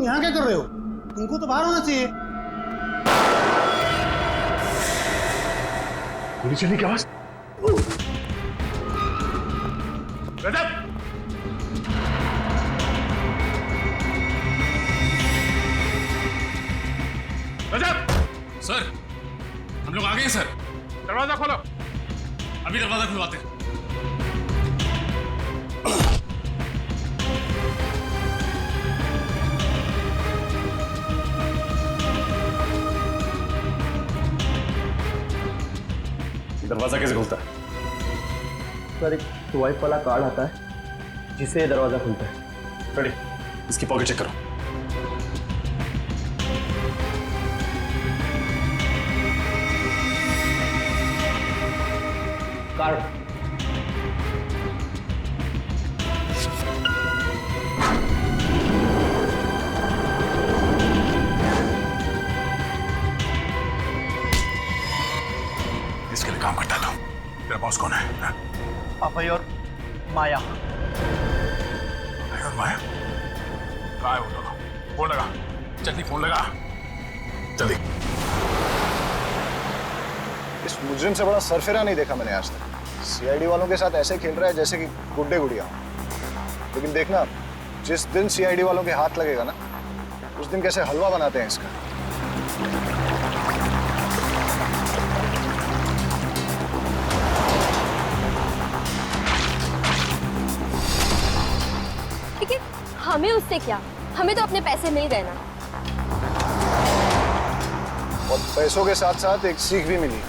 यहाँ क्या कर रहे हो? तुमको तो बाहर होना चाहिए। गोली चलने की आवाज। रजब! रजब! सर, हम लोग आ गए हैं सर। दरवाजा खोलो। अभी दरवाजा खुलवाते हैं। दरवाजा कैसे खुलता है? सर, एक स्वाइप वाला कार्ड आता है जिससे दरवाजा खुलता है। रेडी, इसकी पॉकेट चेक करो। कार्ड इसके लिए काम करता था। तेरा बॉस कौन है? अभय और माया। अभय और माया? कहाँ है वो दोनों? फोन लगा, चटनी फोन लगा जल्दी। इस मुजरिम से बड़ा सरफिरा नहीं देखा मैंने आज तक। सीआईडी वालों के साथ ऐसे खेल रहा है जैसे कि गुड्डे गुड़िया। लेकिन देखना, जिस दिन सीआईडी वालों के हाथ लगेगा ना, उस दिन कैसे हलवा बनाते हैं इसका। लेकिन हमें उससे क्या? हमें तो अपने पैसे मिल गए ना। और पैसों के साथ साथ एक सीख भी मिली,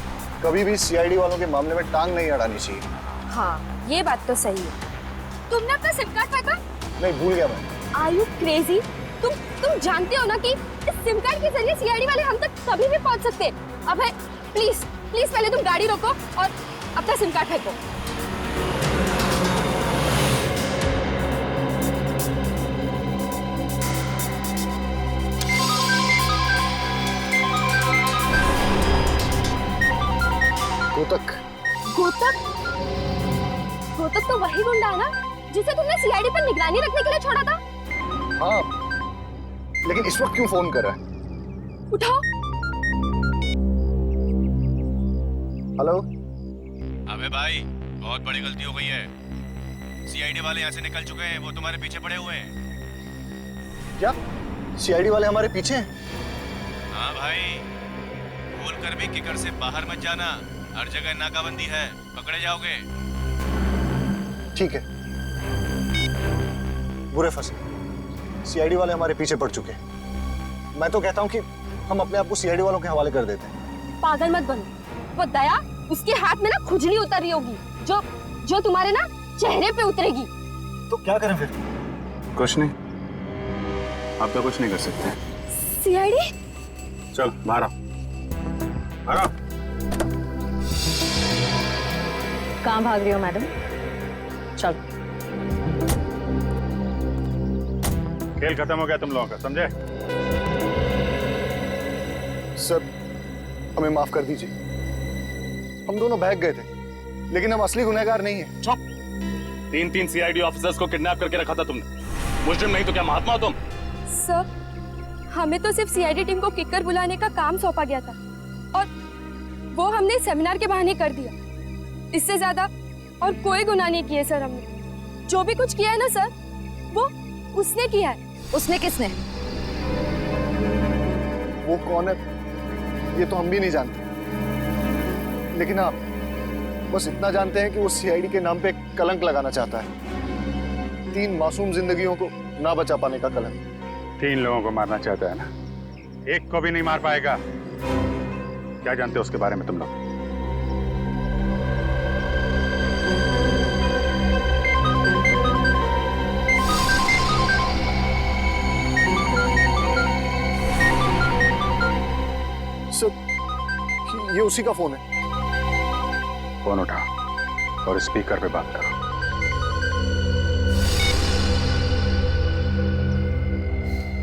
कभी भी सीआईडी वालों के मामले में टांग नहीं अड़ानी चाहिए। हाँ, ये बात तो सही है। तुमने अपना सिम कार्ड फेंका? नहीं, भूल गया मैं। Are you crazy? तुम जानते हो ना कि इस सिम कार्ड के जरिए सीआईडी वाले हम तक कभी भी पहुंच सकते हैं। अब है, प्लीज प्लीज पहले तुम गाड़ी रोको और अपना सिम कार्ड फेंको। गोतक। गोतक? गोतक तो वही गुंडा है ना जिसे तुमने सीआईडी पर निगरानी रखने के लिए छोड़ा था? हाँ, लेकिन इस वक्त क्यों फोन कर रहा है? उठाओ। हेलो। अबे भाई, बहुत बड़ी गलती हो गई है। सीआईडी वाले यहाँ से निकल चुके हैं, वो तुम्हारे पीछे पड़े हुए हैं। क्या सीआईडी वाले हमारे पीछे हैं? हाँ भाई, भूल कर भी किकर से बाहर मत जाना। हर जगह नाकाबंदी है, पकड़े जाओगे। ठीक है। बुरे फंसे, सीआईडी वाले हमारे पीछे पड़ चुके हैं। मैं तो कहता हूँ कि हम अपने आप को सीआईडी वालों के हवाले कर देते हैं। पागल मत बनो। वो दया, उसके हाथ में ना खुजली उतर रही होगी जो तुम्हारे ना चेहरे पे उतरेगी। तो क्या करें फिर? कुछ नहीं, आप तो कुछ नहीं कर सकते। सीआईडी? चल बाहर आओ, बाहर आओ। कहाँ भाग रही हो मैडम? चल। खेल खत्म हो गया तुम लोगों का, समझे? सर, हमें माफ कर दीजिए। हम दोनों भाग गए थे, लेकिन हम असली गुनहगार नहीं हैं। चुप! 3 सीआईडी ऑफिसर्स को किडनैप करके रखा था तुमने। मुजरिम नहीं तो क्या महात्मा हो तुम? सर, हमें तो सिर्फ सीआईडी टीम को किकर बुलाने का काम सौंपा गया था और वो हमने सेमिनार के बहाने कर दिया। इससे ज्यादा और कोई गुनाह नहीं किए सर हमने। जो भी कुछ किया है ना सर, वो उसने किया है। उसने किसने? वो कौन है ये तो हम भी नहीं जानते, लेकिन आप बस इतना जानते हैं कि वो सीआईडी के नाम पे कलंक लगाना चाहता है। 3 मासूम जिंदगियों को ना बचा पाने का कलंक। 3 लोगों को मारना चाहता है ना, एक को भी नहीं मार पाएगा। क्या जानते हो उसके बारे में तुम लोग? सर, ये उसी का फोन है। फोन उठा और स्पीकर पे बात करो।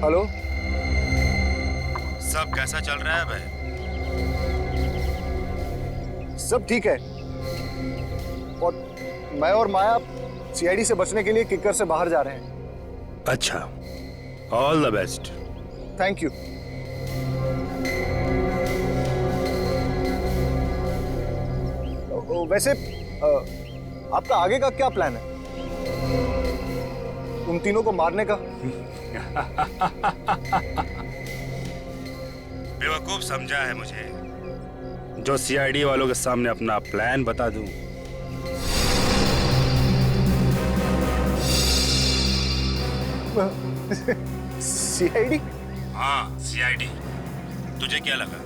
हेलो। सब कैसा चल रहा है भाई? सब ठीक है, और मैं और माया सीआईडी से बचने के लिए किकर से बाहर जा रहे हैं। अच्छा, all the best. Thank you. वैसे आपका आगे का क्या प्लान है? उन तीनों को मारने का? बेवकूफ समझा है मुझे जो सीआईडी वालों के सामने अपना प्लान बता दूं। सीआईडी? हाँ, सीआईडी। तुझे क्या लगा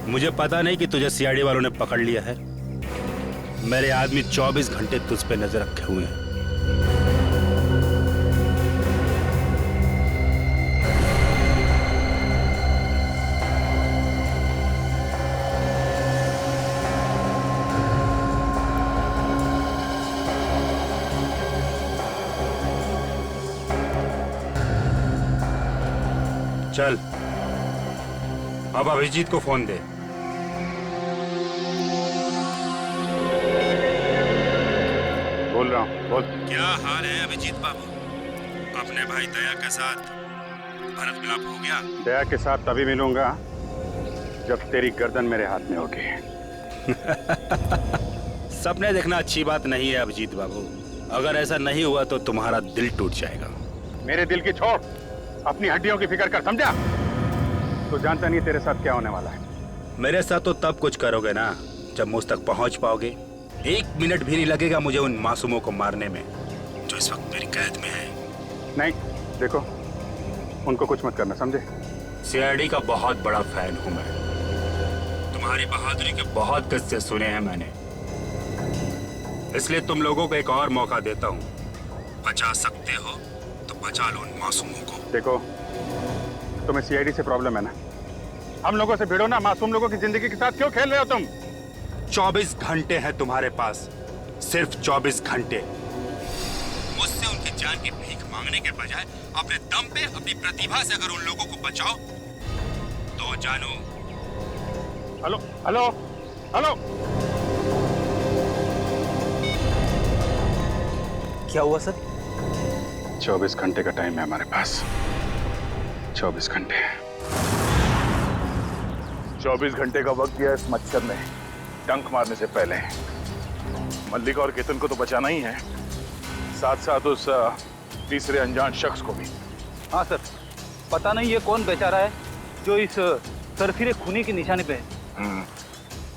मुझे पता नहीं कि तुझे सीआईडी वालों ने पकड़ लिया है? मेरे आदमी 24 घंटे तुझ पे नजर रखे हुए हैं। चल अब अभिजीत को फोन दे। बोल रहा हूँ, बोल। क्या हाल है अभिजीत बाबू? अपने भाई दया के साथ भरत मिलाप हो गया? दया के साथ तभी मिलूंगा जब तेरी गर्दन मेरे हाथ में होगी। सपने देखना अच्छी बात नहीं है अभिजीत बाबू। अगर ऐसा नहीं हुआ तो तुम्हारा दिल टूट जाएगा। मेरे दिल की छोड़, अपनी हड्डियों की फिक्र कर, समझा? तो जानता नहीं तेरे साथ क्या होने वाला है। मेरे साथ तो तब कुछ करोगे ना जब मुझ तक पहुंच पाओगे। 1 मिनट भी नहीं लगेगा मुझे उन मासूमों को मारने में जो इस वक्त मेरी कैद में है। नहीं, देखो, उनको कुछ मत करना, समझे? सीआईडी का बहुत बड़ा फैन हूं मैं। तुम्हारी बहादुरी के बहुत किस्से सुने हैं मैंने, इसलिए तुम लोगों को एक और मौका देता हूं। बचा सकते हो तो बचा लो उन मासूमों को। देखो, तुम्हें सीआईडी से प्रॉब्लम है ना? हम लोगों से भिड़ो ना, मासूम लोगों की जिंदगी के साथ क्यों खेल रहे हो तुम? 24 घंटे हैं तुम्हारे पास, सिर्फ 24 घंटे। मुझसे उनकी जान की भीख मांगने के बजाय अपने दम पे, अपनी प्रतिभा से अगर उन लोगों को बचाओ तो जानो। हेलो हेलो हेलो, क्या हुआ सर? 24 घंटे का टाइम है हमारे पास। 24 घंटे। 24 घंटे का वक्त दिया इस मच्छर ने डंक मारने से पहले। मल्लिका और केतन को तो बचाना ही है, साथ साथ उस तीसरे अनजान शख्स को भी। हाँ सर, पता नहीं ये कौन बेचारा है जो इस सरफिरे खूनी की निशानी पे है।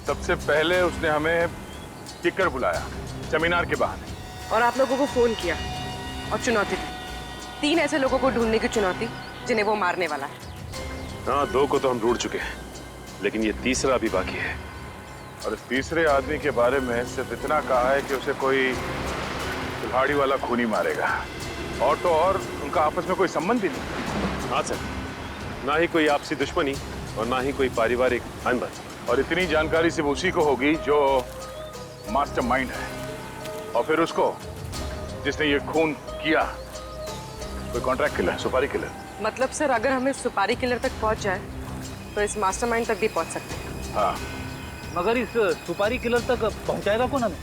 सबसे पहले उसने हमें किकर बुलाया सेमिनार के बहाने, और आप लोगों को फोन किया और चुनौती दी। 3 ऐसे लोगों को ढूंढने की चुनौती जिन्हें वो मारने वाला है। हाँ, 2 को तो हम ढूंढ चुके हैं, लेकिन ये तीसरा भी बाकी है। और इस तीसरे आदमी के बारे में सिर्फ इतना कहा है कि उसे कोई कुल्हाड़ी वाला खूनी मारेगा, और तो और उनका आपस में कोई संबंध भी नहीं। हाँ सर, ना ही कोई आपसी दुश्मनी और ना ही कोई पारिवारिक अनबन। और इतनी जानकारी सिर्फ उसी को होगी जो मास्टरमाइंड है, और फिर उसको जिसने ये खून किया कोई कॉन्ट्रैक्ट किलर, सुपारी किलर। मतलब सर, अगर हमें सुपारी किलर तक पहुंच जाए तो इस मास्टरमाइंड तक भी पहुंच सकते हैं। हाँ, मगर इस सुपारी किलर तक पहुंचाएगा कौन हमें?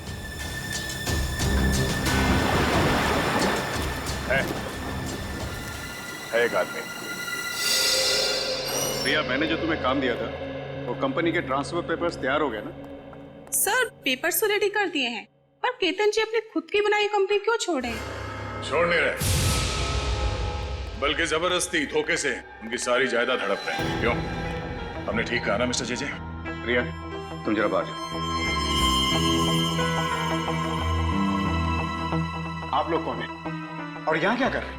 है एक आदमी। प्रिया, मैंने जो तुम्हें काम दिया था वो कंपनी के ट्रांसफर पेपर्स तैयार हो गए ना? सर, पेपर्स तो रेडी कर दिए हैं, पर केतन जी अपनी खुद की बनाई कंपनी क्यों छोड़े? छोड़ नहीं रहे, बल्कि जबरदस्ती धोखे से उनकी सारी जायदाद हड़प रहे हैं। क्यों? हमने ठीक कहा ना मिस्टर जेजे? प्रिया, तुम जरा बाहर जाओ। आप लोग कौन हैं और यहाँ क्या कर रहे हैं?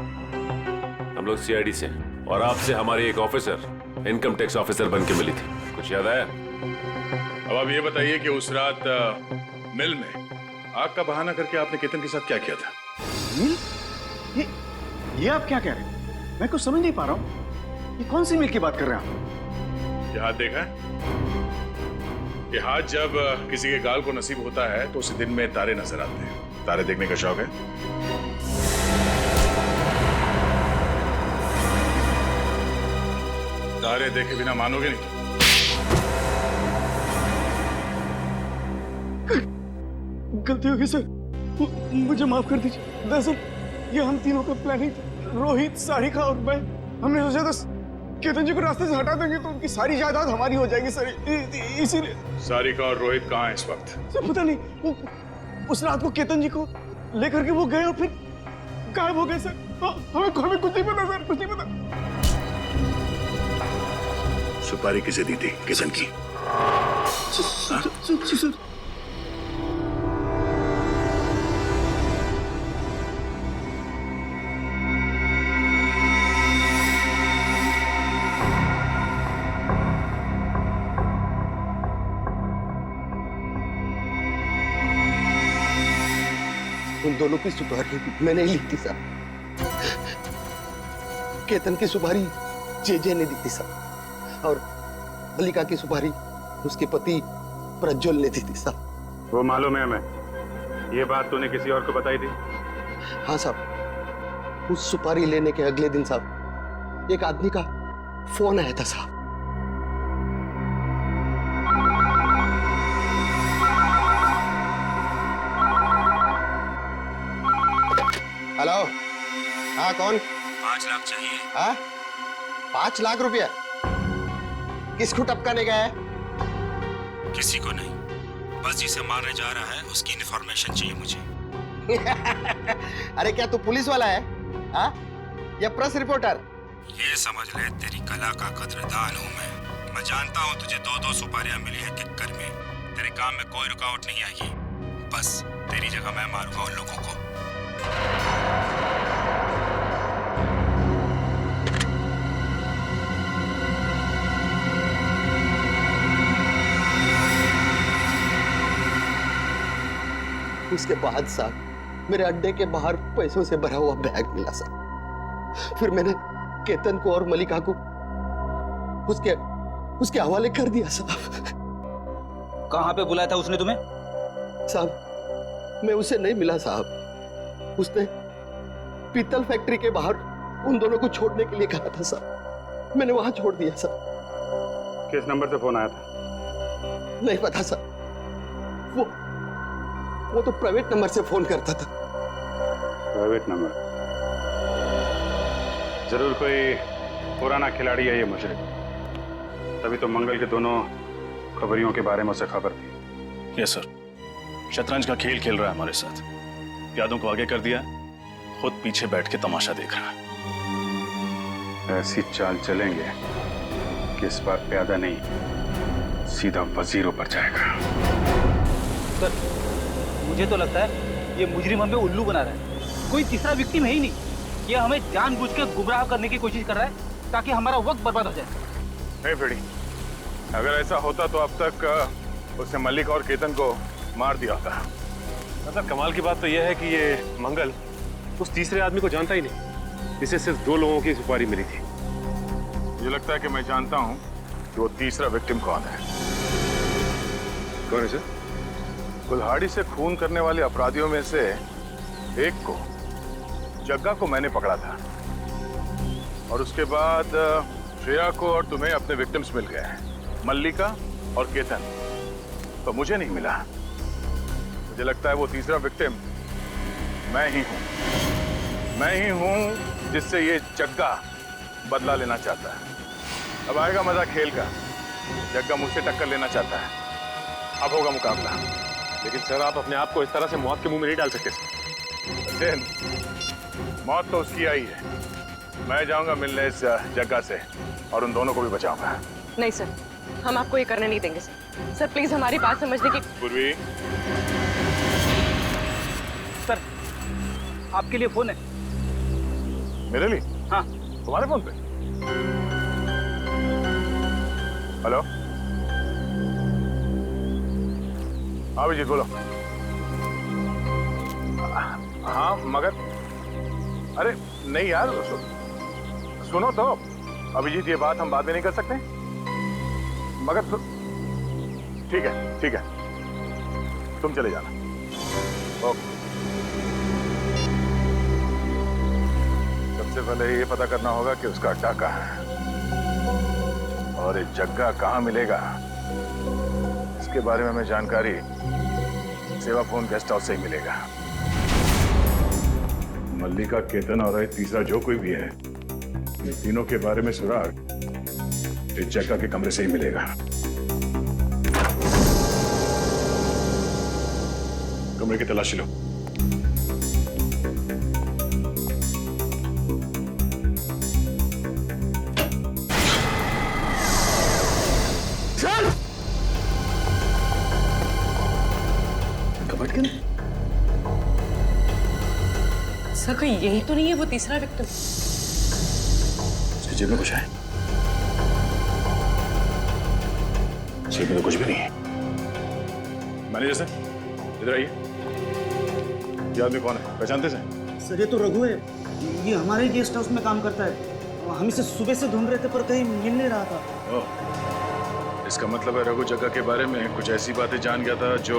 हम लोग सीआईडी से, और आपसे हमारी एक ऑफिसर इनकम टैक्स ऑफिसर बन के मिली थी, कुछ याद आया? अब आप ये बताइए कि उस रात मिल में आग का बहाना करके आपने केतन के साथ क्या किया था? मिल? ये आप क्या कह रहे हैं? मैं कुछ समझ नहीं पा रहा हूँ। ये कौन सी मिल की बात कर रहे हैं आप? ये हाथ देखा है? ये हाथ जब किसी के गाल को नसीब होता है तो उसे दिन में तारे नजर आते हैं। तारे देखने का शौक है? तारे देखे बिना मानोगे नहीं। गलती होगी सर, मुझे माफ कर दीजिए। दरअसल ये हम तीनों का प्लानिंग था, रोहित, सारिका और मैं। हमने सोचा था केतन जी को रास्ते से हटा देंगे तो उनकी सारी जायदाद हमारी हो जाएगी सर, इसीलिए। सारिका और रोहित कहाँ है इस वक्त? सर पता नहीं, वो उस रात को केतन जी को लेकर के वो गए और फिर गायब हो गए सर। हमें कुछ नहीं पता सर, कुछ नहीं पता। सुपारी किसे दी थी केतन की? सर उन दोनों की सुपारी मैंने ही ली थी साहब। केतन की सुपारी जे ने दी थी साहब, और मल्लिका की सुपारी उसके पति प्रज्वल ने दी थी साहब। वो मालूम है हमें। ये बात तूने किसी और को बताई थी? हाँ साहब, उस सुपारी लेने के अगले दिन साहब एक आदमी का फोन आया था साहब। हेलो, हाँ कौन? 5 लाख चाहिए। हाँ, 5 लाख रुपया? किसको टपकाने गया है? किसी को नहीं, बस जिसे मारने जा रहा है उसकी इन्फॉर्मेशन चाहिए मुझे। अरे क्या तू पुलिस वाला है? हाँ? या प्रेस रिपोर्टर? ये समझ ले तेरी कला का कदरदान हूँ मैं जानता हूँ तुझे 2-2 सुपारियां मिली है किक्कर में। तेरे काम में कोई रुकावट नहीं आएगी, बस तेरी जगह मैं मारूंगा उन लोगों को। उसके बाद साहब मेरे अड्डे के बाहर पैसों से भरा हुआ बैग मिला साहब। फिर मैंने केतन को और मल्लिका को उसके हवाले कर दिया साहब। कहाँ पे बुलाया था उसने तुम्हें? साहब मैं उसे नहीं मिला साहब, उसने पीतल फैक्ट्री के बाहर उन दोनों को छोड़ने के लिए कहा था साहब, मैंने वहां छोड़ दिया साहब। किस नंबर से फोन आया था? नहीं पता साहब, वो तो प्राइवेट नंबर से फोन करता था। Private number? जरूर कोई पुराना खिलाड़ी है ये मुशरिक, तभी तो मंगल के दोनों खबरियों के बारे में उसे खबर थी। यस सर, शतरंज का खेल खेल रहा है हमारे साथ। यादों को आगे कर दिया, खुद पीछे बैठ के तमाशा देख रहा है। ऐसी चाल चलेंगे कि इस बार प्यादा नहीं सीधा वजीरों पर जाएगा। सर मुझे तो लगता है ये मुजरिम हमें उल्लू बना रहा है, कोई तीसरा विक्टिम है ही नहीं। ये हमें जानबूझ के गुमराह करने की कोशिश कर रहा है ताकि हमारा वक्त बर्बाद हो जाए। नहीं फिड़ी, अगर ऐसा होता तो अब तक उसने मल्लिक और केतन को मार दिया होता। मतलब कमाल की बात तो यह है कि ये मंगल उस तीसरे आदमी को जानता ही नहीं, जिसे सिर्फ 2 लोगों की सुपारी मिली थी। मुझे लगता है कि मैं जानता हूं कि वो तीसरा विक्टिम कौन है। कौन है सर? कुल्हाड़ी से खून करने वाले अपराधियों में से एक को, जग्गा को मैंने पकड़ा था, और उसके बाद श्रेया को और तुम्हें अपने विक्टिम्स मिल गए हैं, मल्लिका और केतन, तो मुझे नहीं मिला। मुझे लगता है वो तीसरा विक्टिम मैं ही हूं जिससे ये जग्गा बदला लेना चाहता है। अब आएगा मजा खेल का। जग्गा मुझसे टक्कर लेना चाहता है, अब होगा मुकाबला। लेकिन सर आप अपने आप को इस तरह से मौत के मुंह में नहीं डाल सकते। मौत तो उसकी आई है, मैं जाऊंगा मिलने इस जग्गा से और उन दोनों को भी बचाऊंगा। नहीं सर, हम आपको ये करने नहीं देंगे सर। सर प्लीज हमारी बात समझने की। पूर्वी, सर आपके लिए फोन है। मेरे लिए? हाँ। तुम्हारे फोन पे? हेलो, हाँ अभिजीत बोलो। हाँ मगर अरे नहीं यार, सुनो तो अभिजीत, ये बात हम बाद में नहीं कर सकते? मगर ठीक है तुम चले जाना। ओके, सबसे पहले ये पता करना होगा कि उसका अड्डा कहाँ है और ये जग्गा कहाँ मिलेगा। इसके बारे में हमें जानकारी सेवा फोन गेस्ट हाउस से ही मिलेगा। मल्लिका, केतन और तीसरा जो कोई भी है तीनों के बारे में सुराग इस जगह के कमरे से ही मिलेगा। कमरे की तलाशी लो। चल! कपट के सर कहीं यही तो नहीं है वो तीसरा विक्टिम? उसकी जेब में कुछ है? जेब में तो कुछ भी नहीं है। मैनेजर सर, इधर आइए। ये आदमी कौन है, पहचानते हैं? सर ये तो रघु है, ये हमारे गेस्ट हाउस में काम करता है। हम इसे सुबह से ढूंढ रहे थे पर कहीं मिल नहीं रहा था। ओह, इसका मतलब है रघु जगह के बारे में कुछ ऐसी बातें जान गया था जो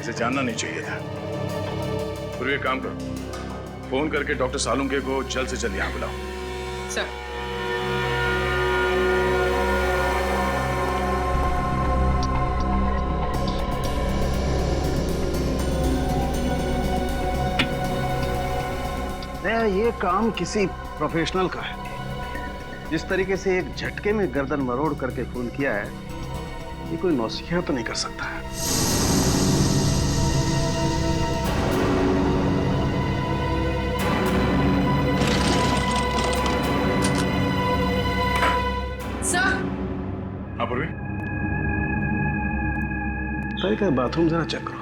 इसे जानना नहीं चाहिए था। फिर एक काम करो, फोन करके डॉक्टर सालुंके को जल्द से जल्द यहाँ बुलाओ। सर ये काम किसी प्रोफेशनल का है। जिस तरीके से एक झटके में गर्दन मरोड़ करके खून किया है, ये कोई नौसिखिया तो नहीं कर सकता है। सर। हाँ पूर्वी, तरीका बाथरूम जरा चेक करो।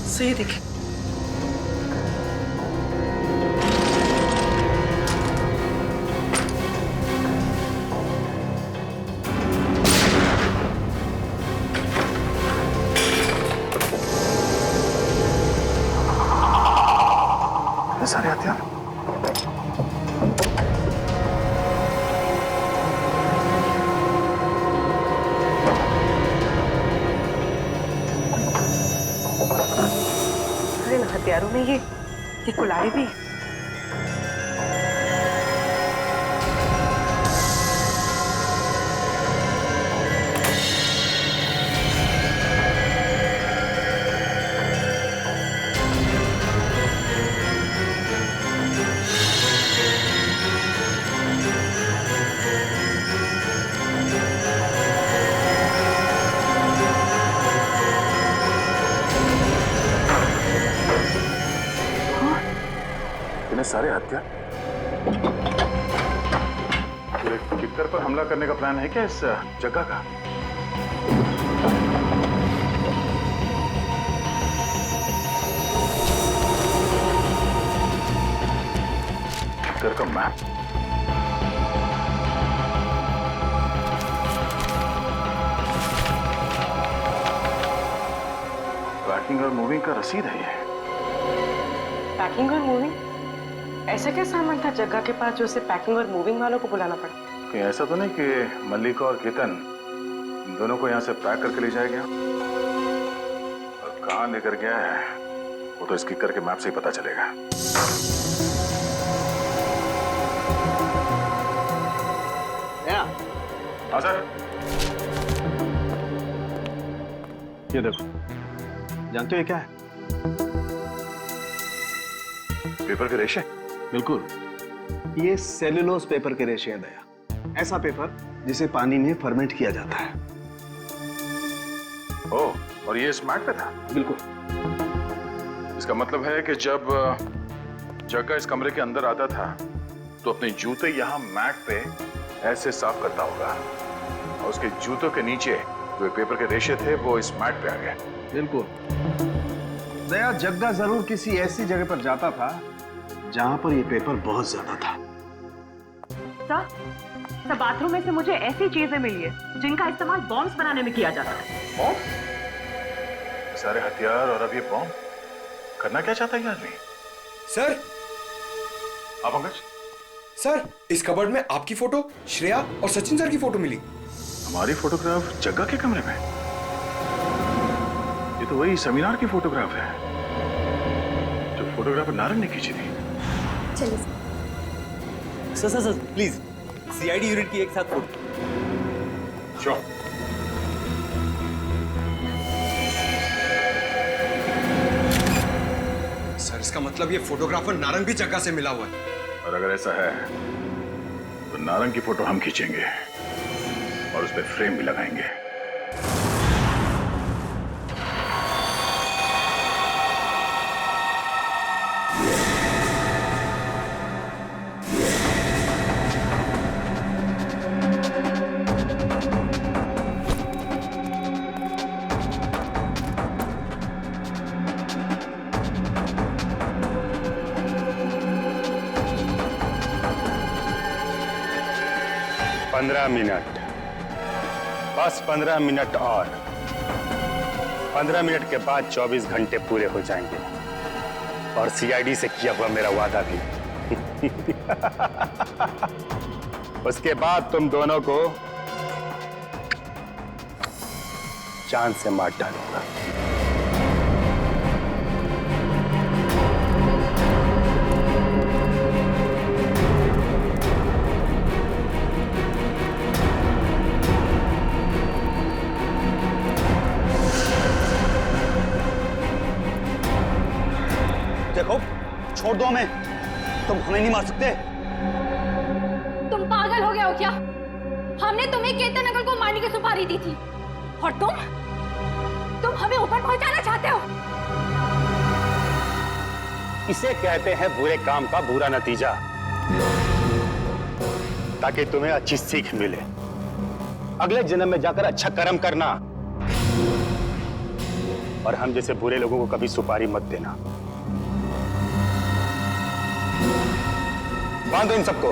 सही देखे। सारे हथियार अरे इन हथियारों में ये कुल्हाड़ी भी। सारे हत्या किक्कर पर हमला करने का प्लान है क्या इस जगह का? किक्कर का मैप, पैकिंग और मूविंग का रसीद है ये। पैकिंग और मूविंग? ऐसा क्या सामान था जगह के पास जो उसे पैकिंग और मूविंग वालों को बुलाना पड़ा? कहीं ऐसा तो नहीं कि मल्लिका और केतन इन दोनों को यहाँ से पैक करके ले जाया गया? और कहाँ लेकर गया है वो तो इस किक्कर के मैप से ही पता चलेगा। हाँ सर, ये देखो, जानते हो ये क्या है? पेपर के रेशे? बिल्कुल, ये सेल्यूलोज पेपर के रेशे हैं दया। ऐसा पेपर जिसे पानी में फर्मेंट किया जाता है। ओह, और ये इस मैट पे था? बिल्कुल। इसका मतलब है कि जब जग्गा इस कमरे के अंदर आता था तो अपने जूते यहाँ मैट पे ऐसे साफ करता होगा और उसके जूतों के नीचे जो पेपर के रेशे थे वो इस मैट पे आ गए। बिल्कुल दया, जग्गा जरूर किसी ऐसी जगह पर जाता था जहां पर ये पेपर बहुत ज्यादा था। सर, बाथरूम में से मुझे ऐसी चीजें मिली है जिनका इस्तेमाल बॉम्ब्स बनाने में किया जाता है। बॉम्ब? सारे हथियार और अब ये बॉम्ब? करना क्या चाहता है ये आदमी? सर। आप पंकज? सर, इस कबर्ड में आपकी फोटो, श्रेया और सचिन सर की फोटो मिली। हमारी फोटोग्राफ जग्गा के कमरे में? ये तो वही सेमिनार की फोटोग्राफ है जो फोटोग्राफर नारंग ने खींची थी। चलिए सर प्लीज, सीआईडी यूनिट की एक साथ फोटो। श्योर। सर, इसका मतलब ये फोटोग्राफर नारंग भी जगह से मिला हुआ है। और अगर ऐसा है तो नारंग की फोटो हम खींचेंगे और उस पर फ्रेम भी लगाएंगे। मिनट, बस 15 मिनट और। 15 मिनट के बाद 24 घंटे पूरे हो जाएंगे और सीआईडी से किया हुआ मेरा वादा भी। उसके बाद तुम दोनों को चांद से मार डालूंगा। देखो, छोड़ दो हमें, तुम हमें नहीं मार सकते। तुम पागल हो गए हो क्या? हमने तुम्हें केतन अंकल को मारने की सुपारी दी थी और तुम हमें ऊपर पहुंचाना चाहते हो। इसे कहते हैं बुरे काम का बुरा नतीजा, ताकि तुम्हें अच्छी सीख मिले, अगले जन्म में जाकर अच्छा कर्म करना। और हम जैसे बुरे लोगों को कभी सुपारी मत देना। बांधो इन सबको।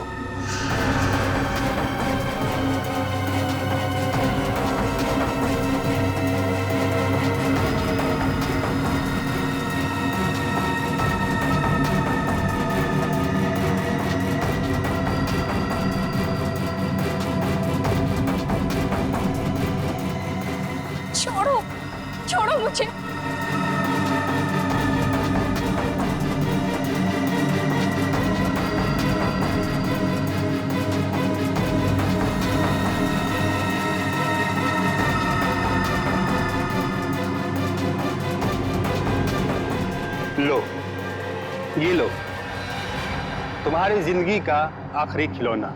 छोड़ो, छोड़ो मुझे। लो, ये लो, तुम्हारी जिंदगी का आखिरी खिलौना।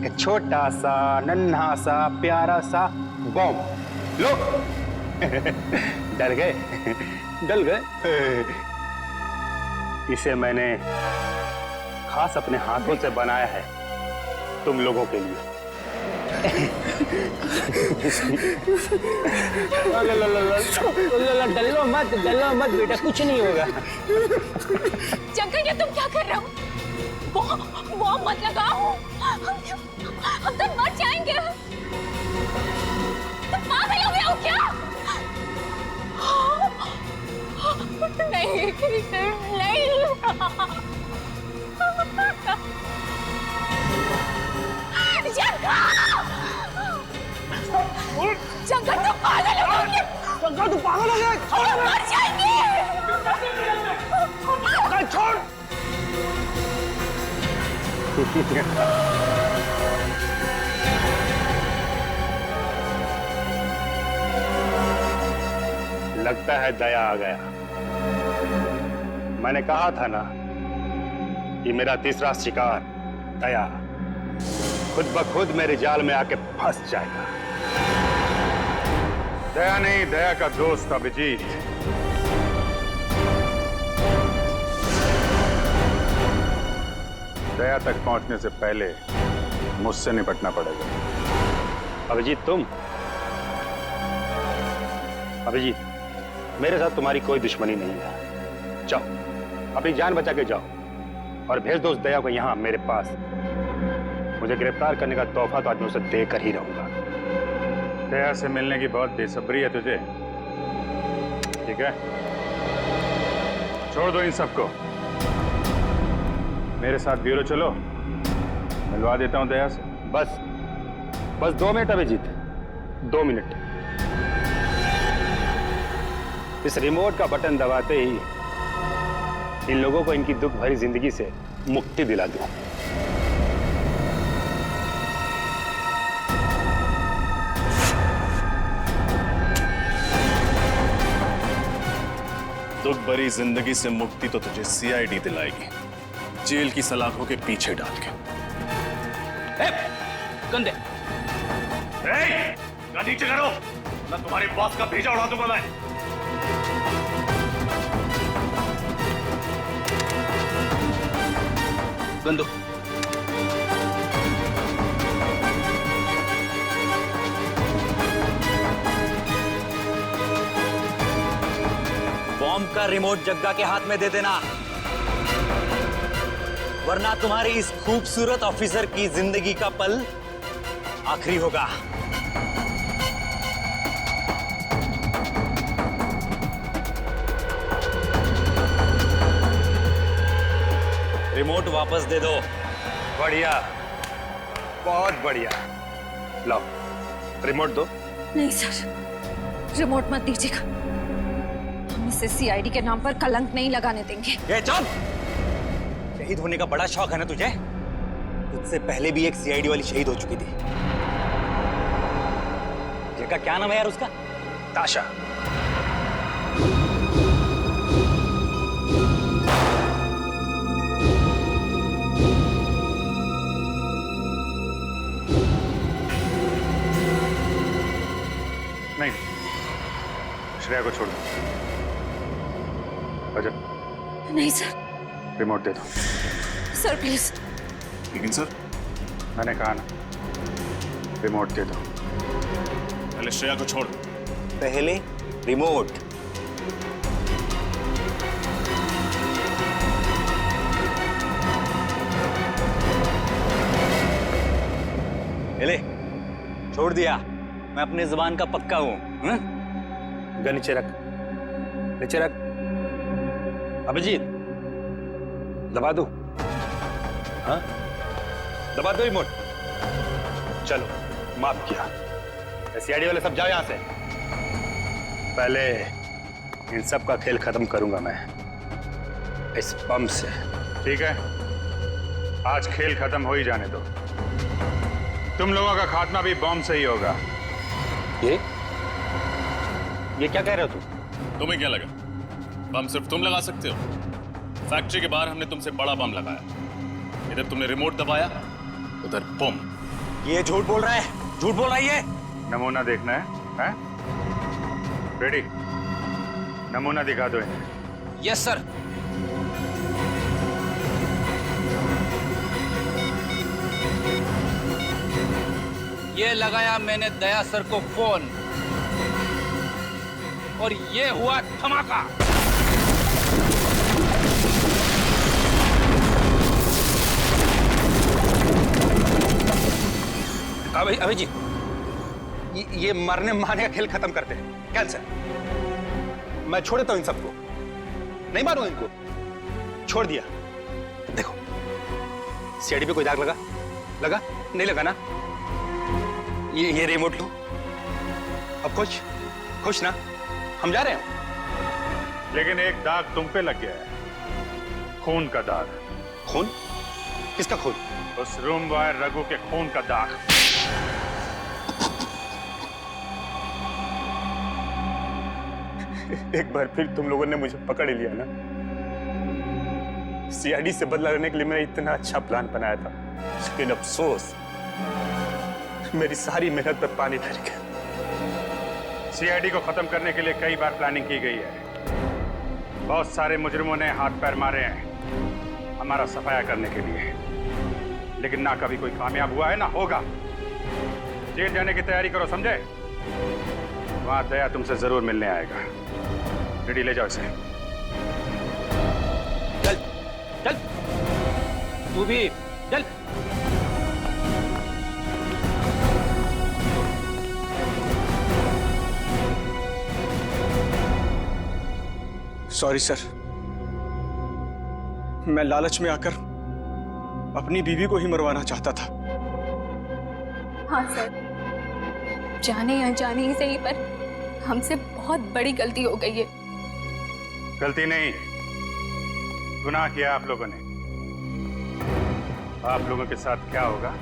एक छोटा सा नन्हा सा प्यारा सा बॉम्ब। लो। डर गए? डल गए? इसे मैंने खास अपने हाथों से बनाया है तुम लोगों के लिए। डलो मत बेटा, कुछ नहीं होगा। जंगल, ये तुम क्या कर रहे हो? वो मत लगाओ, हम तो मर जाएंगे। तुम पागल हो गए हो क्या? नहीं, नहीं। जंगल, तुम पागल हो गए। जंगल, तुम पागल हो गए। हम मर जाएंगे। छोड़। लगता है दया आ गया। मैंने कहा था ना कि मेरा तीसरा शिकार दया खुद ब खुद मेरे जाल में आके फंस जाएगा। दया नहीं, दया का दोस्त अभिजीत। दया तक पहुंचने से पहले मुझसे निपटना पड़ेगा। अभिजीत, तुम? अभिजीत, मेरे साथ तुम्हारी कोई दुश्मनी नहीं है। जाओ, अपनी जान बचा के जाओ और भेज दो उस दया को यहाँ मेरे पास। मुझे गिरफ्तार करने का तोहफा तो आज मैं उसे देकर ही रहूंगा। दया से मिलने की बहुत बेसब्री है तुझे, ठीक है? छोड़ दो इन सबको, मेरे साथ ब्यूरो चलो, मिलवा देता हूं दया से। बस 2 मिनट अभिजीत, 2 मिनट। इस रिमोट का बटन दबाते ही इन लोगों को इनकी दुख भरी जिंदगी से मुक्ति दिला दूं। दुख भरी जिंदगी से मुक्ति तो तुझे सीआईडी दिलाएगी, जेल की सलाखों के पीछे डाल के। गंदे नीचे करो, मैं तुम्हारे बॉस का भेजा उड़ा दूंगा मैं। गंदो बॉम्ब का रिमोट जग्गा के हाथ में दे देना, वरना तुम्हारी इस खूबसूरत ऑफिसर की जिंदगी का पल आखिरी होगा। रिमोट वापस दे दो। बढ़िया, बहुत बढ़िया। लाओ रिमोट दो। नहीं सर, रिमोट मत दीजिएगा। हम इसे सीआईडी के नाम पर कलंक नहीं लगाने देंगे। ये चुप! शहीद होने का बड़ा शौक है ना तुझे? तुझसे पहले भी एक सीआईडी वाली शहीद हो चुकी थी। जिनका क्या नाम है यार उसका? ताशा। नहीं, श्रेया को छोड़ दो। रजत, नहीं सर। रिमोट दे दो। Sir please. लेकिन सर, मैंने कहा ना, रिमोट दे दो। पहले श्रेया को छोड़। पहले रिमोट। ले, छोड़ दिया। मैं अपने जुबान का पक्का हूं। गन नीचे रख, नीचे रख। अभिजीत, दबा दो। हाँ, दबा दो रिमोट। चलो, माफ किया। सीआईडी वाले सब जाओ यहां से। पहले इन सब का खेल खत्म करूंगा मैं इस बम से। ठीक है, आज खेल खत्म हो ही जाने दो। तुम लोगों का खात्मा भी बम से ही होगा। ये क्या कह रहे हो तुम? तुम्हें क्या लगा बम सिर्फ तुम लगा सकते हो? फैक्ट्री के बाहर हमने तुमसे बड़ा बम लगाया। इधर तुमने रिमोट दबाया, उधर बम। ये झूठ बोल रहा है, झूठ बोल रहा है ये। नमूना देखना है? रेडी? नमूना दिखा दो इन्हें। Yes sir. ये लगाया मैंने दया सर को फोन, और ये हुआ धमाका। अभिजीत, ये मरने मारने का खेल खत्म करते हैं। कैंसिल। मैं छोड़ देता हूं इन सबको, नहीं मारूंगा इनको। छोड़ दिया। देखो, सीआईडी पे कोई दाग लगा? लगा? नहीं लगा ना? ये रिमोट लो। अब खुश? खुश ना? हम जा रहे हैं। लेकिन एक दाग तुम पे लग गया है, खून का दाग। खून? किसका खून? उस रूम बॉय रघु के खून का दाग। एक बार फिर तुम लोगों ने मुझे पकड़ लिया ना। सीआईडी से बदला लेने के लिए मैंने इतना अच्छा प्लान बनाया था, लेकिन अफसोस मेरी सारी मेहनत पर पानी फिर गया। सीआईडी को खत्म करने के लिए कई बार प्लानिंग की गई है। बहुत सारे मुजरिमों ने हाथ पैर मारे हैं हमारा सफाया करने के लिए, लेकिन ना कभी कोई कामयाब हुआ है ना होगा। जेल जाने की तैयारी करो, समझे? वहां दया तुमसे जरूर मिलने आएगा। रेडी, ले जाओ इसे। चल चल, तू भी चल। सॉरी सर, मैं लालच में आकर अपनी बीवी को ही मरवाना चाहता था। हाँ सर, जाने अनजाने ही सही, पर हमसे बहुत बड़ी गलती हो गई है। गलती नहीं, गुनाह किया आप लोगों ने। आप लोगों के साथ क्या होगा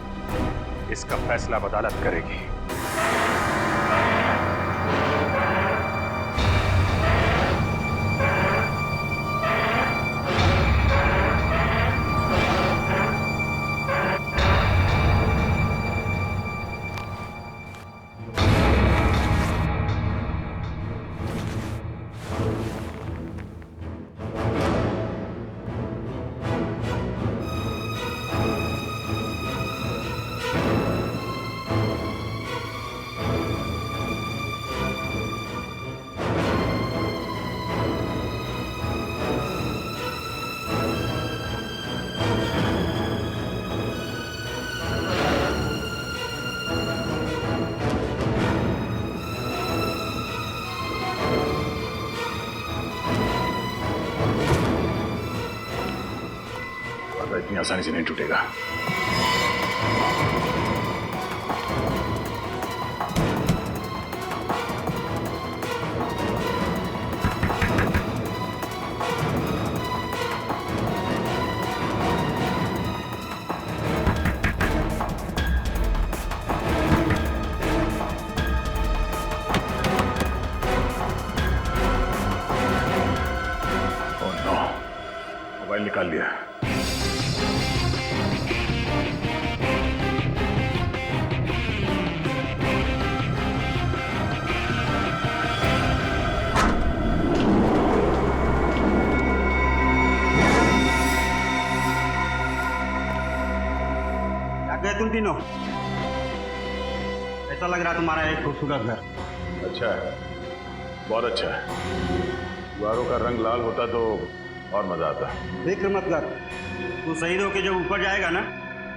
इसका फैसला अदालत करेगी। वादा इतनी आसानी से नहीं टूटेगा। मोबाइल निकाल लिया। क्या गए तुम तीनों? ऐसा लग रहा तुम्हारा एक खूबसूरत घर। अच्छा है, बहुत अच्छा है। दीवारों का रंग लाल होता तो और मजा आता। फिक्र मत कर, तू शहीद होके जब ऊपर जाएगा ना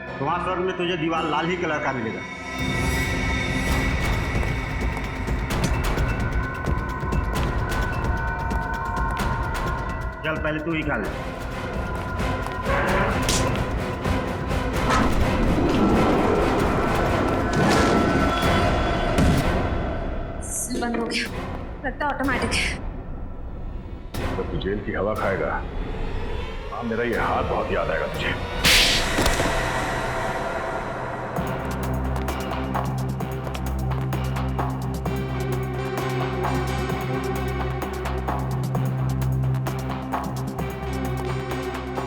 तो वहां स्वर्ग में तुझे दीवार लाल ही कलर का मिलेगा। चल पहले तू ही खा ले। बंद हो गया, लगता है ऑटोमेटिक है। जब तू जेल की हवा खाएगा, हाँ मेरा ये हाथ बहुत याद आएगा तुझे।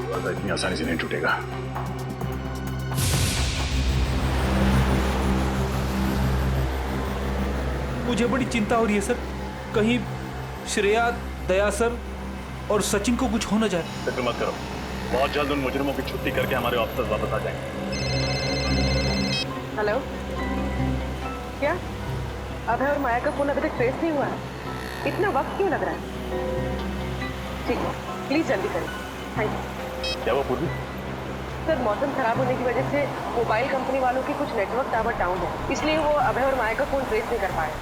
वादा इतनी आसानी से नहीं टूटेगा। मुझे बड़ी चिंता हो रही है सर, कहीं श्रेया, दया सर और सचिन को कुछ हो न जाए। फिक्र मत करो, बहुत जल्द उन मुजरिमों की छुट्टी करके हमारे ऑफिसर्स वापस आ जाएंगे। हेलो, क्या अभय और माया का फोन अभी तक ट्रेस नहीं हुआ है? इतना वक्त क्यों लग रहा है? ठीक है, प्लीज जल्दी करें। Thank you. क्या वो पूरी? सर, मौसम खराब होने की वजह से मोबाइल कंपनी वालों की कुछ नेटवर्क टावर डाउन है, इसलिए वो अभय और माया का फोन ट्रेस नहीं कर पाए।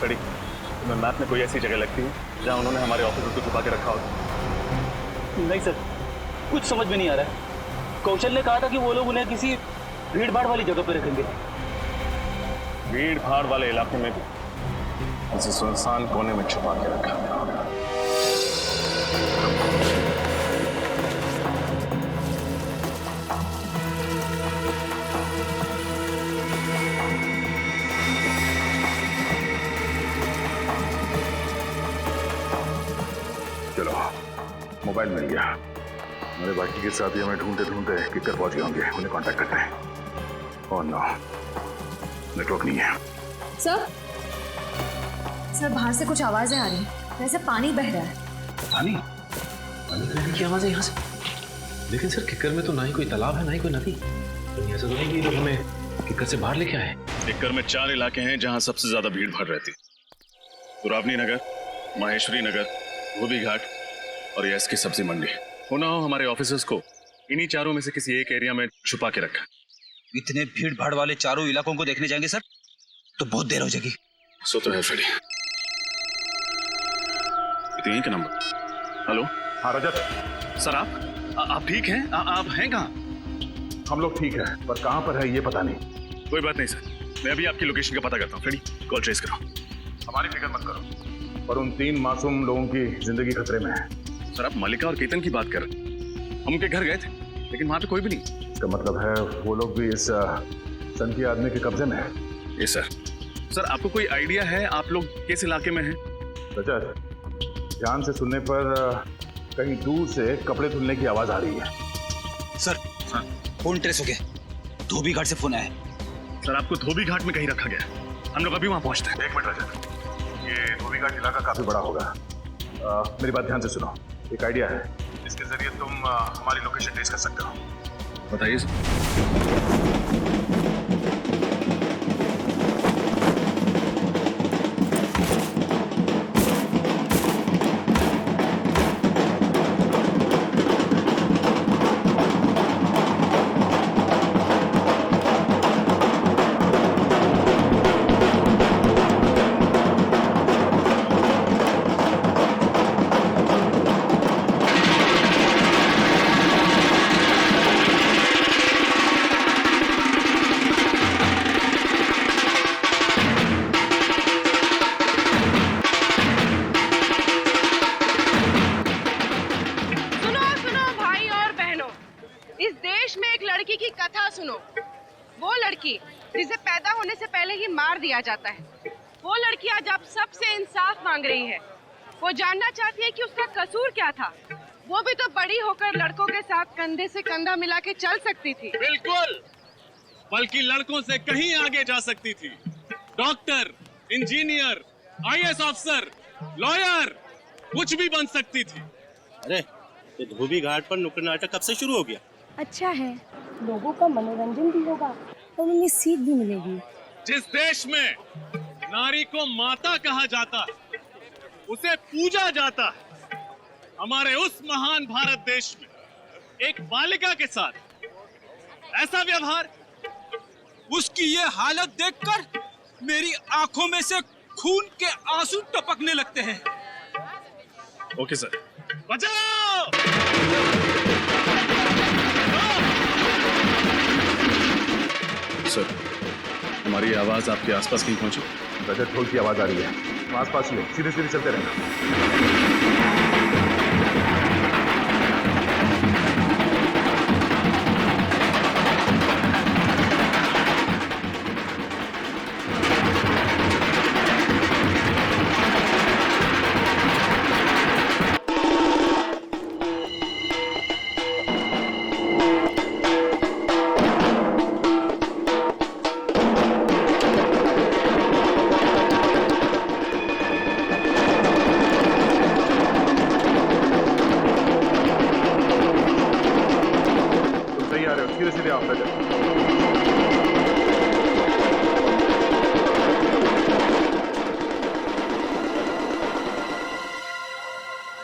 कड़ी, तुम्हें मैप में कोई ऐसी जगह लगती है जहाँ उन्होंने हमारे ऑफिसर को छुपा के रखा हो? नहीं सर, कुछ समझ में नहीं आ रहा है। कौशल ने कहा था कि वो लोग उन्हें किसी भीड़ भाड़ वाली जगह पे रखेंगे। भीड़ भाड़ वाले इलाके में भी किसी सुनसान कोने में छुपा के रखा होगा। चलो, मोबाइल मिल गया। मेरे बाकी के साथी हमें ढूंढते ढूंढते किकर पहुंच गए होंगे। उन्हें कांटेक्ट करते हैं। ओह नो, नेटवर्क नहीं है। सर, सर बाहर से कुछ आवाजें आ रही हैं, जैसे पानी बह रहा है। पानी? पानी बहने की आवाज़ है यहाँ से? लेकिन सर किकर में तो ना ही कोई तालाब है ना ही कोई नदी। तो ऐसा तो नहीं कि लोग हमें किकर से बाहर लेके आए। किकर में 4 इलाके हैं जहाँ सबसे ज्यादा भीड़ भाड़ रहती। सुरावनी नगर, माहेश्वरी नगर, धोबी घाट और यस की सब्जी मंडी। होना हो हमारे ऑफिसर्स को इन्हीं चारों में से किसी एक एरिया में छुपा के रखा। इतने भीड़ भाड़ वाले चारों इलाकों को देखने जाएंगे सर तो बहुत देर हो जाएगी। सो तो है फ्रेडी। यहीं का नंबर। हेलो, हाँ रजत। सर आप ठीक हैं? आप हैं कहाँ? हम लोग ठीक हैं, पर कहाँ पर है ये पता नहीं। कोई बात नहीं सर, मैं अभी आपकी लोकेशन का पता करता हूँ। फ्रेडी, कॉल ट्रेस करो। हमारी फिक्र मत करो, पर उन 3 मासूम लोगों की जिंदगी खतरे में है। सर, आप मलिका और केतन की बात कर रहे हैं। हम उनके घर गए थे, लेकिन वहां पे कोई भी नहीं। इसका मतलब है वो लोग भी इस संकी आदमी के कब्जे में है। ये सर, आपको कोई आइडिया है आप लोग किस इलाके में हैं? रजत, ध्यान से सुनने पर कहीं दूर से कपड़े धुलने की आवाज आ रही है। सर, फोन ट्रेस हो गया। धोबी घाट से फोन आया है। सर, आपको धोबी घाट में कहीं रखा गया। हम लोग अभी वहां पहुंचते हैं। 1 मिनट रजत, ये धोबी घाट इलाका काफी बड़ा होगा। मेरी बात ध्यान से सुनो। एक आइडिया है, इसके जरिए तुम हमारी लोकेशन ट्रेस कर सकते हो। बताइए सर। देश में एक लड़की की कथा सुनो। वो लड़की जिसे पैदा होने से पहले ही मार दिया जाता है, वो लड़की आज आप सबसे इंसाफ मांग रही है। वो जानना चाहती है कि उसका कसूर क्या था। वो भी तो बड़ी होकर लड़कों के साथ कंधे से कंधा मिला के चल सकती थी। बिल्कुल, बल्कि लड़कों से कहीं आगे जा सकती थी। Doctor, engineer, IAS officer, lawyer, कुछ भी बन सकती थी। अरे ये धोबी घाट पर नुक्कड़ नाटक कब से शुरू हो गया? अच्छा है, लोगों का मनोरंजन भी होगा और उन्हें सीख भी मिलेगी। जिस देश में नारी को माता कहा जाता है, उसे पूजा जाता है, हमारे उस महान भारत देश में एक बालिका के साथ ऐसा व्यवहार, उसकी ये हालत देखकर मेरी आंखों में से खून के आंसू टपकने लगते हैं। ओके सर, बचाओ! सर, हमारी आवाज आपके आसपास कहीं पहुंची? बजट ढोल की आवाज आ रही है। आसपास ही हो, सीधे सीधे चलते रहना। सीधे सीधे आप बजट।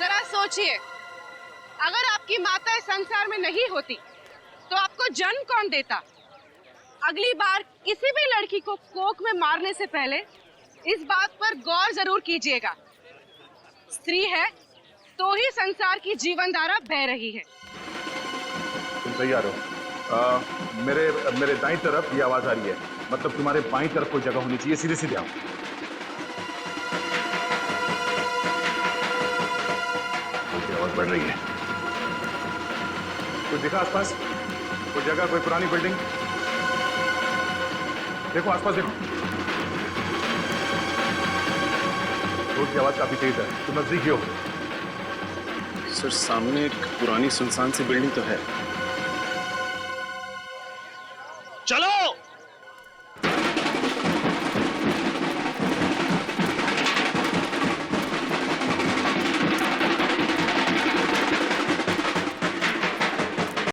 जरा सोचिए, अगर आपकी माता इस संसार में नहीं होती तो आपको जन्म कौन देता? अगली बार किसी भी लड़की को कोख में मारने से पहले इस बात पर गौर जरूर कीजिएगा। स्त्री है तो ही संसार की जीवन धारा बह रही है। तुम तैयार हो? मेरे दाईं तरफ ये आवाज आ रही है, मतलब तुम्हारे बाईं तरफ कोई जगह होनी चाहिए। सीधे सीधे आओ। आवाज बढ़ रही है। कुछ दिखा आसपास? कोई जगह, कोई पुरानी बिल्डिंग? देखो आसपास, देखो। रोड की आवाज काफी तेज है, तुम नजदीक ही हो। सर, सामने एक पुरानी सुनसान सी बिल्डिंग तो है।